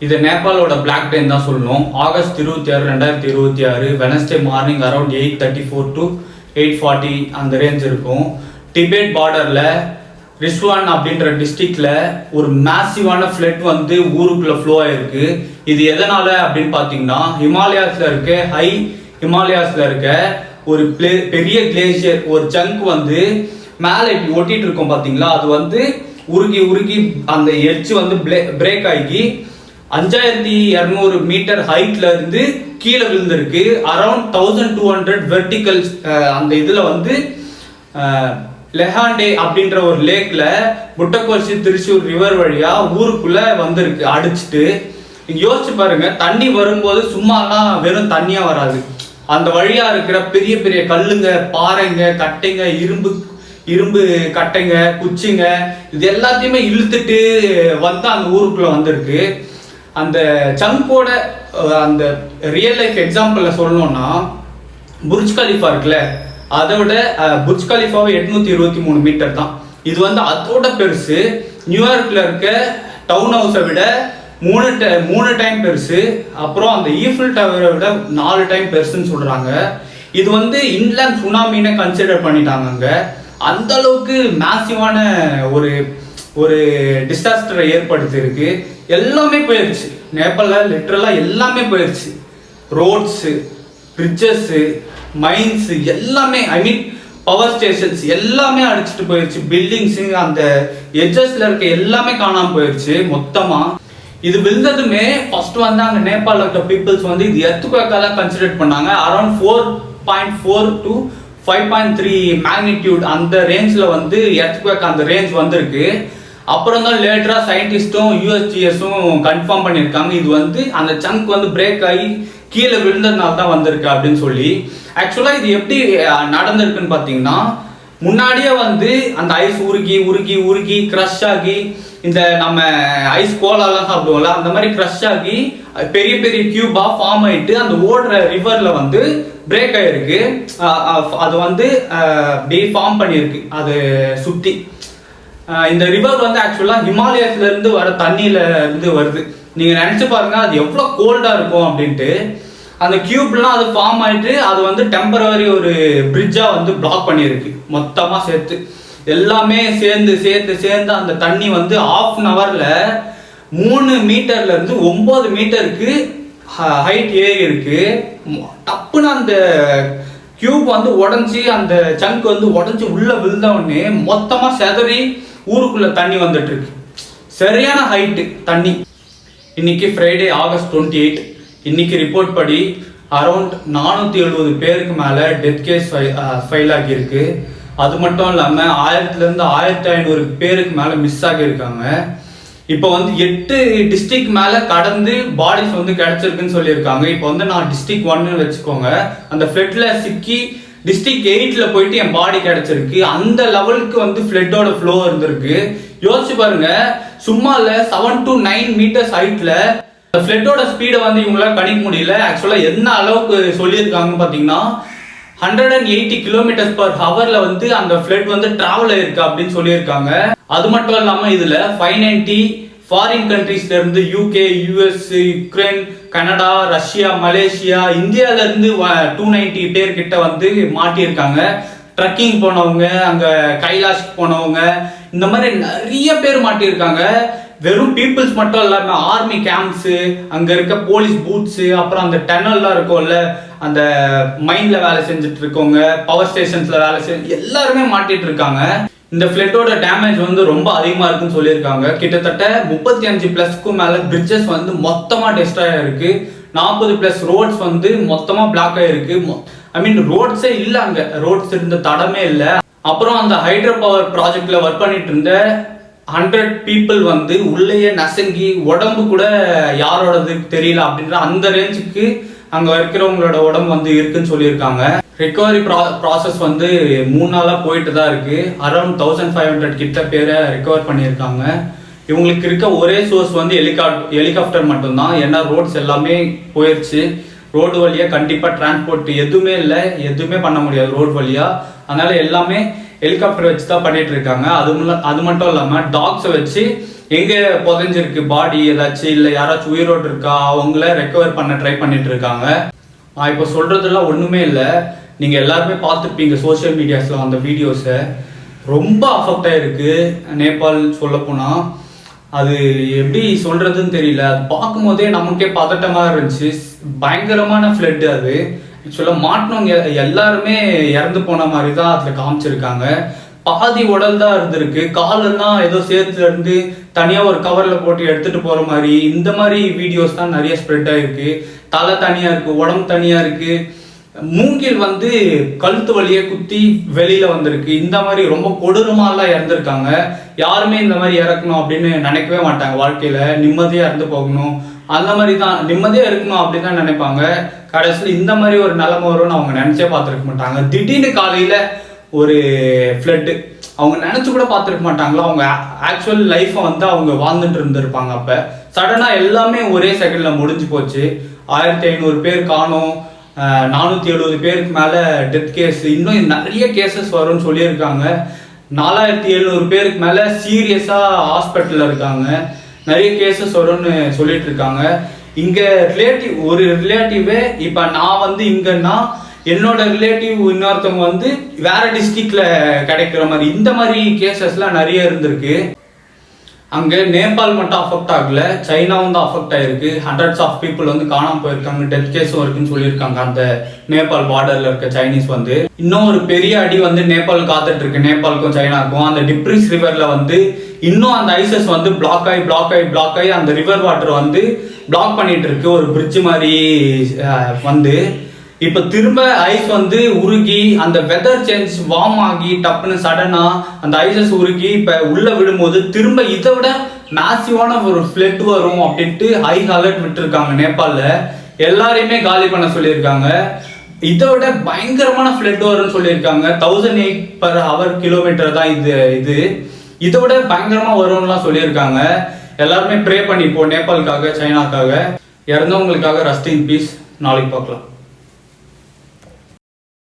இது நேபாளோட black time தான் சொல்லணும். August 26, 2026 Wednesday morning around 8:34 to 8:40 அந்த ரேஞ்ச் இருக்கும். டிபேட் பார்டரில் ரிஸ்வான் அப்படின்ற டிஸ்ட்ரிக்ட்ல ஒரு மேசிவான ஃப்ளட் வந்து ஊருக்குள்ள ஃப்ளோ ஆயிருக்கு. இது எதனால அப்படின்னு பார்த்தீங்கன்னா, ஹிமாலயாஸ்ல இருக்க ஒரு பெரிய கிளேசியர் ஒரு சங்க் வந்து மேலே இப்படி ஒட்டிட்டு இருக்கோம் பார்த்தீங்களா, அது வந்து உருகி உருகி அந்த எட்ஜ் வந்து பிரேக் ஆகி 5200 மீட்டர் ஹைட்ல இருந்து கீழே விழுந்திருக்கு. அரௌண்ட் 1200 வெர்டிகல்ஸ் அந்த இதுல வந்து லெஹாண்டே அப்படின்ற ஒரு லேக்ல முட்டக்கோச்சி திருச்சூர் ரிவர் வழியா ஊருக்குள்ள வந்திருக்கு அடிச்சுட்டு. யோசிச்சு பாருங்க, தண்ணி வரும்போது சும்மாலாம் வெறும் தண்ணியா வராது. அந்த வழியா இருக்கிற பெரிய பெரிய கல்லுங்க, பாறைங்க, கட்டைங்க, இரும்பு கட்டைங்க, குச்சிங்க, இது எல்லாத்தையுமே இழுத்துட்டு வந்து அந்த ஊருக்குள்ள வந்திருக்கு. அந்த சங்கோட அந்த ரியல் லைஃப் எக்ஸாம்பிள்ல சொல்லணும்னா, புர்ஜ் கலிஃபா இருக்குல்ல, அதை விட புர்ஜ் கலிஃபாவை 823 மீட்டர் தான். இது வந்து அதோட பெருசு. நியூயார்க்ல இருக்க டவுன் ஹவுஸை விட 3 டைம் பெருசு. அப்புறம் அந்த ஈஃபில் டவரை விட 4 டைம் பெருசுன்னு சொல்றாங்க. இது வந்து இன்லேண்ட் சுனாமின்னு கன்சிடர் பண்ணிட்டாங்க. அங்க அந்த அளவுக்கு மேசிவான ஒரு டிசாஸ்டரை ஏற்படுத்தி இருக்கு. எல்லாமே போயிடுச்சு. நேபாள லிட்டரலா எல்லாமே போயிடுச்சு. ரோட்ஸு, பிரிட்ஜஸ், மைன்ஸ் எல்லாமே, ஐ மீன் பவர் ஸ்டேஷன்ஸ் எல்லாமே அடிச்சுட்டு போயிடுச்சு. பில்டிங்ஸு, அந்த எட்ஜஸ்ல இருக்க எல்லாமே காணாம போயிடுச்சு மொத்தமா. இது விழுந்ததுமே ஃபர்ஸ்ட் வந்து அங்க நேபாள இருக்க பீப்புள்ஸ் வந்து இது எர்த்குவேக்கா தான் கன்சிடர் பண்ணாங்க. அரௌண்ட் 4.4 to 5.3 மேக்னிடியூட் அந்த ரேஞ்சில் வந்து எர்த்குவேக் அந்த ரேஞ்ச் வந்திருக்கு. அப்புறம் தான் லேட்டரா சயின்டிஸ்டும் யூஎஸ்ஜிஎஸும் கன்ஃபார்ம் பண்ணியிருக்காங்க இது வந்து அந்த சங்க் வந்து பிரேக் ஆகி கீழே விழுந்ததுனால தான் வந்திருக்கு அப்படின்னு சொல்லி. ஆக்சுவலாக இது எப்படி நடந்திருக்குன்னு பார்த்தீங்கன்னா, முன்னாடியே வந்து அந்த ஐஸ் உருகி உருகி உருகி க்ரஷ் ஆகி, இந்த நம்ம ஐஸ் கோலாலாம் சாப்பிடுவோம்ல, அந்த மாதிரி க்ரஷ் ஆகி பெரிய பெரிய கியூபா ஃபார்ம் ஆயிட்டு அந்த ஓடுற ரிவர்ல வந்து பிரேக் ஆயிருக்கு. அது வந்து ஃபார்ம் பண்ணியிருக்கு அது சுற்றி. இந்த ரிவர் வந்து ஆக்சுவலா ஹிமாலயஸ்ல இருந்து வர தண்ணியில இருந்து வருது. நீங்க நினைச்சு பாருங்க அது எவ்வளவு கோல்டா இருக்கும் அப்படின்ட்டு. அந்த கியூப்லாம் அது ஃபார்ம் ஆயிட்டு அது வந்து டெம்பரவரி ஒரு பிரிட்ஜா வந்து பிளாக் பண்ணியிருக்கு மொத்தமா சேர்த்து. எல்லாமே சேர்ந்து அந்த தண்ணி வந்து ½ an hourல 3 மீட்டர்ல இருந்து 9 மீட்டருக்கு ஹைட் ஏறி இருக்கு. டப்புன்னு அந்த கியூப் வந்து உடஞ்சி, அந்த சங்க் வந்து உடஞ்சி உள்ள விழுந்த உடனே மொத்தமா செதறி ஊருக்குள்ள தண்ணி வந்துட்டு இருக்கு. சரியான ஹைட்டு தண்ணி. இன்னைக்கு ஃப்ரைடே ஆகஸ்ட் 28. இன்னைக்கு ரிப்போர்ட் படி அரௌண்ட் 470 பேருக்கு மேல டெத் கேஸ் ஃபைல் ஆகியிருக்கு. அது மட்டும் இல்லாம 1000 1500 பேருக்கு மேல மிஸ் ஆகியிருக்காங்க. இப்போ வந்து 8 டிஸ்ட்ரிக்ட் மேல கடந்து பாடிஸ் வந்து கிடைச்சிருக்குன்னு சொல்லியிருக்காங்க. இப்போ வந்து நான் டிஸ்ட்ரிக்ட் 1 வச்சுக்கோங்க, அந்த ஃப்ளட்ல சிக்கி டிஸ்ட்ரிக்ட் 8ல போயிட்டு என் பாடி கிடைச்சிருக்கு. அந்த லெவலுக்கு வந்து ஃப்ளட்டோட ஃப்ளோ இருந்திருக்கு. யோசிச்சு பாருங்க, சும்மா இல்ல 7 to 9 மீட்டர்ஸ் ஹைட்ல ஃப்ளட்டோட ஸ்பீடை வந்து இவங்களால கணிக்க முடியல. ஆக்சுவலா என்ன அளவுக்கு சொல்லியிருக்காங்க பாத்தீங்கன்னா, 180 km/h வந்து அந்த ஃப்ளட் வந்து டிராவல் ஆயிருக்கு அப்படின்னு சொல்லியிருக்காங்க. அது மட்டும் இல்லாம இதுல 590 ஃபாரின் கண்ட்ரீஸ்ல இருந்து UK, US, Ukraine, Canada, Russia, Malaysia, இந்தியால இருந்து 290 பேர் கிட்ட வந்து மாட்டியிருக்காங்க. ட்ரக்கிங் போனவங்க, அங்க கைலாஷ் போனவங்க, இந்த மாதிரி நிறைய பேர் மாட்டியிருக்காங்க. வெறும் பீப்புள்ஸ் மட்டும் இல்லாம ஆர்மி கேம்ப்ஸ், அங்க இருக்க போலீஸ் பூத்ஸ், அப்புறம் அந்த டனல்லாம் இருக்கும்ல, அந்த மைன்ல வேலை செஞ்சுட்டு இருக்கவங்க, பவர் ஸ்டேஷன்ஸ்ல வேலை செஞ்சு எல்லாருமே மாட்டிட்டு இருக்காங்க. இந்த ஃப்ளட்டோட டேமேஜ் வந்து ரொம்ப அதிகமா இருக்குன்னு சொல்லியிருக்காங்க. கிட்டத்தட்ட 35+ மேல பிரிட்ஜஸ் வந்து மொத்தமா டெஸ்ட்ராய் ஆயிருக்கு. 40+ ரோட்ஸ் வந்து மொத்தமா பிளாக் ஆயிருக்கு. ஐ மீன் ரோட்ஸே இல்லை, அங்க ரோட்ஸ் இருந்த தடமே இல்லை. அப்புறம் அந்த ஹைட்ரோ பவர் ப்ராஜெக்ட்ல ஒர்க் பண்ணிட்டு இருந்த 100 people வந்து உள்ளேயே நசங்கி உடம்பு கூட யாரோடது தெரியல அப்படின்ற அந்த ரேஞ்சுக்கு அங்க இருக்கிறவங்களோட உடம்பு வந்து இருக்குன்னு சொல்லியிருக்காங்க. ரெக்கவரி ப்ராசஸ் வந்து 3 நாளா போயிட்டு தான் இருக்கு. அரௌண்ட் 1500 கிட்ட பேரை ரெக்கவர் பண்ணியிருக்காங்க. இவங்களுக்கு இருக்க ஒரே சோர்ஸ் வந்து ஹெலிகாப்டர் மட்டும்தான். ஏன்னா ரோட்ஸ் எல்லாமே போயிடுச்சு. ரோடு வழியா கண்டிப்பா டிரான்ஸ்போர்ட் எதுவுமே இல்லை, எதுவுமே பண்ண முடியாது ரோடு வழியா. அதனால எல்லாமே ஹெலிகாப்டர் வச்சு தான் பண்ணிட்டு இருக்காங்க. அது மட்டும் இல்லாம டாக்ஸை வச்சு எங்க புதைஞ்சிருக்கு பாடி ஏதாச்சும் இல்லை யாராச்சும் உயிரோடு இருக்கா அவங்கள ரெக்கவர் பண்ண ட்ரை பண்ணிட்டு இருக்காங்க. இப்போ சொல்றதெல்லாம் ஒண்ணுமே இல்லை. நீங்க எல்லாருமே பார்த்துருப்பீங்க சோசியல் மீடியாஸ்ல அந்த வீடியோஸை. ரொம்ப அஃபெக்ட் ஆயிருக்கு நேபாள். சொல்ல போனா அது எப்படி சொல்றதுன்னு தெரியல. அது பார்க்கும்போதே நமக்கே பதட்டமா இருந்துச்சு. பயங்கரமான ஃப்ளட். அது ஆக்சுவலாக மாட்டினவங்க எல்லாருமே இறந்து போன மாதிரி தான் அதில் காமிச்சிருக்காங்க. பாதி உடல் தான் இருந்திருக்கு. காலெல்லாம் ஏதோ சேர்த்துல இருந்து தனியாக ஒரு கவரில் போட்டு எடுத்துட்டு போகிற மாதிரி இந்த மாதிரி வீடியோஸ் தான் நிறைய ஸ்ப்ரெட் ஆகிருக்கு. தலை தனியாக இருக்குது, உடம்பு தனியாக இருக்குது. மூங்கில் வந்து கழுத்து வழியே குத்தி வெளியில வந்திருக்கு. இந்த மாதிரி ரொம்ப கொடூரமாலாம் இறந்துருக்காங்க. யாருமே இந்த மாதிரி இறக்கணும் அப்படின்னு நினைக்கவே மாட்டாங்க. வாழ்க்கையில நிம்மதியா இறந்து போகணும் அந்த மாதிரி தான், நிம்மதியா இருக்கணும் அப்படின்னு தான் நினைப்பாங்க. கடைசியில் இந்த மாதிரி ஒரு நிலைமை வரும்னு அவங்க நினைச்சே பார்த்துருக்க மாட்டாங்க. திடீர்னு காலையில ஒரு ஃப்ளட்டு அவங்க நினைச்சு கூட பார்த்துருக்க மாட்டாங்களா. அவங்க ஆக்சுவல் லைஃப்பை வந்து அவங்க வாழ்ந்துட்டு இருந்திருப்பாங்க. அப்ப சடனா எல்லாமே ஒரே செகண்ட்ல முடிஞ்சு போச்சு. 1500 பேர் காணோம், 470 பேருக்கு மேலே டெத் கேஸ். இன்னும் நிறைய கேசஸ் வரும்னு சொல்லியிருக்காங்க. 4700 பேருக்கு மேலே சீரியஸாக ஹாஸ்பிட்டலில் இருக்காங்க. நிறைய கேசஸ் வரும்னு சொல்லிட்டு இருக்காங்க. இங்கே ஒரு ரிலேட்டிவே இப்போ நான் வந்து இங்கன்னா என்னோட ரிலேட்டிவ் இன்னொருத்தவங்க வந்து வேற டிஸ்ட்ரிக்ட்ல கிடைக்கிற மாதிரி இந்த மாதிரி கேசஸ்லாம் நிறைய இருந்திருக்கு. அங்கே நேபாள் மட்டும் அஃபெக்ட் ஆகல, சைனாவும் தான் அஃபெக்ட் ஆயிருக்கு. ஹண்ட்ரட்ஸ் ஆஃப் பீப்புள் வந்து காணாமல் போயிருக்காங்க. டெத் கேஸும் இருக்குன்னு சொல்லியிருக்காங்க. அந்த நேபாள் பார்டர்ல இருக்க சைனீஸ் வந்து இன்னும் ஒரு பெரிய அடி வந்து நேபாள் காத்துட்டு இருக்கு. நேபாளுக்கும் சைனாக்கும் அந்த டிப்ரிஸ் ரிவர்ல வந்து இன்னும் அந்த ஐசஸ் வந்து பிளாக் ஆகி அந்த ரிவர் வாட்டர் வந்து பிளாக் பண்ணிட்டு இருக்கு. ஒரு பிரிட்ஜ் மாதிரி வந்து இப்ப திரும்ப ஐஸ் வந்து உருகி அந்த வெதர் சேஞ்ச் வார்ம் ஆகி டப்புன்னு சடனா அந்த ஐசஸ் உருகி இப்ப உள்ள விடும்போது திரும்ப இதை விட மேசிவான ஒரு ஃப்ளட் வரும் அப்படின்ட்டு ஹை அலர்ட் விட்டுருக்காங்க. நேபாள்ல எல்லாரையுமே காலி பண்ண சொல்லியிருக்காங்க. இதை விட பயங்கரமான ஃப்ளட் வரும்னு சொல்லியிருக்காங்க. 1008 per hour கிலோமீட்டர் தான் இது இதை விட பயங்கரமா வரும்லாம் சொல்லியிருக்காங்க. எல்லாருமே ப்ரே பண்ணிப்போம் நேபாளுக்காக, சைனாக்காக. இறந்தவங்களுக்காக. Rest in peace. நாளைக்கு பார்க்கலாம்.